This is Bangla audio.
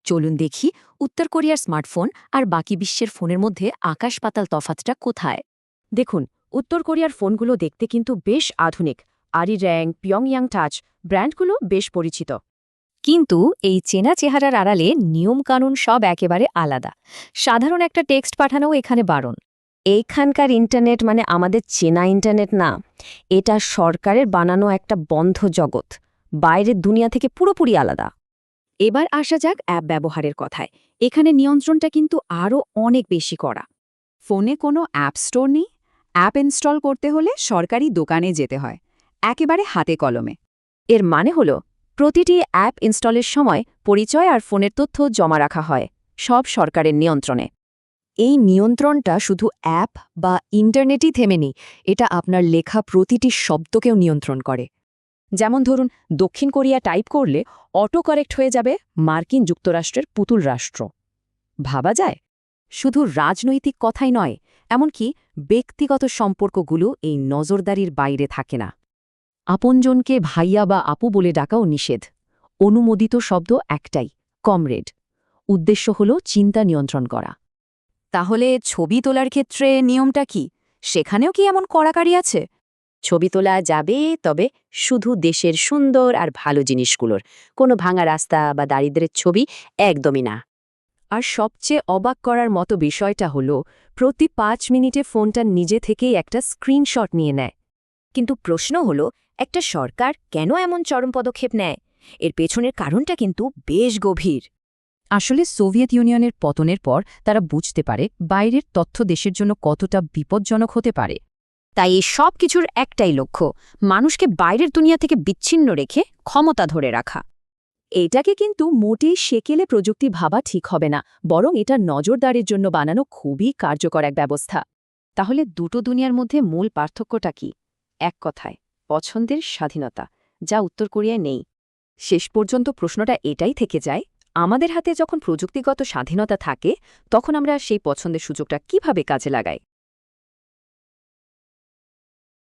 চলুন দেখি উত্তর কোরিয়ার স্মার্টফোন আর বাকি বিশ্বের ফোনের মধ্যে আকাশ পাতাল তফাতটা কোথায়। দেখুন, উত্তর কোরিয়ার ফোনগুলো দেখতে কিন্তু বেশ আধুনিক। আরির্যাং, পিয়ংইয়াং টাচ ব্র্যান্ডগুলো বেশ পরিচিত। কিন্তু এই চেনা চেহারার আড়ালে নিয়মকানুন সব একেবারে আলাদা। সাধারণ একটা টেক্সট পাঠানোও এখানে বারণ। এইখানকার ইন্টারনেট মানে আমাদের চেনা ইন্টারনেট না, এটা সরকারের বানানো একটা বন্ধ জগৎ, বাইরের দুনিয়া থেকে পুরোপুরি আলাদা। এবার আসা যাক অ্যাপ ব্যবহারের কথায়। এখানে নিয়ন্ত্রণটা কিন্তু আরও অনেক বেশি করা। ফোনে কোনো অ্যাপ স্টোর নেই। অ্যাপ ইনস্টল করতে হলে সরকারি দোকানে যেতে হয়, একেবারে হাতে কলমে। এর মানে হলো প্রতিটি অ্যাপ ইনস্টলের সময় পরিচয় আর ফোনের তথ্য জমা রাখা হয়, সব সরকারের নিয়ন্ত্রণে। এই নিয়ন্ত্রণটা শুধু অ্যাপ বা ইন্টারনেটই থেমেনি, এটা আপনার লেখা প্রতিটি শব্দকেও নিয়ন্ত্রণ করে। যেমন ধরুন, দক্ষিণ কোরিয়া টাইপ করলে অটো কারেক্ট হয়ে যাবে মার্কিন যুক্তরাষ্ট্রের পুতুল রাষ্ট্র। ভাবা যায়? শুধু রাজনৈতিক কথাই নয়, এমনকি ব্যক্তিগত সম্পর্কগুলো এই নজরদারির বাইরে থাকে না। আপনজনকে ভাইয়া বা আপু বলে ডাকাও নিষেধ। অনুমোদিত শব্দ একটাই, কমরেড। উদ্দেশ্য হল চিন্তা নিয়ন্ত্রণ করা। তাহলে ছবি তোলার ক্ষেত্রে নিয়মটা কি? সেখানেও কি এমন কড়াকড়ি আছে? ছবি তোলা যাবে, তবে শুধু দেশের সুন্দর আর ভালো জিনিসগুলোর, কোনো ভাঙা রাস্তা বা দারিদ্রের ছবি একদমই না। আর সবচেয়ে অবাক করার মতো বিষয়টা হলো, প্রতি ৫ মিনিটে ফোনটা নিজে থেকেই একটা স্ক্রিনশট নিয়ে নেয়। কিন্তু প্রশ্ন হলো, একটা সরকার কেন এমন চরম পদক্ষেপ নেয়? এর পেছনের কারণটা কিন্তু বেশ গভীর। আসলে সোভিয়েত ইউনিয়নের পতনের পর তারা বুঝতে পারে বাইরের তথ্য দেশের জন্য কতটা বিপজ্জনক হতে পারে। তাই এই সব কিছুর একটাই লক্ষ্য, মানুষকে বাইরের দুনিয়া থেকে বিচ্ছিন্ন রেখে ক্ষমতা ধরে রাখা। এটাকে কিন্তু মোটেই সেকেলে প্রযুক্তি ভাবা ঠিক হবে না, বরং এটা নজরদারির জন্য বানানো খুবই কার্যকর এক ব্যবস্থা। তাহলে দুটো দুনিয়ার মধ্যে মূল পার্থক্যটা কি? এক কথায়, পছন্দের স্বাধীনতা, যা উত্তর কোরিয়ায় নেই। শেষ পর্যন্ত প্রশ্নটা এটাই থেকে যায়, আমাদের হাতে যখন প্রযুক্তিগত স্বাধীনতা থাকে, তখন আমরা সেই পছন্দের সুযোগটা কিভাবে কাজে লাগাই?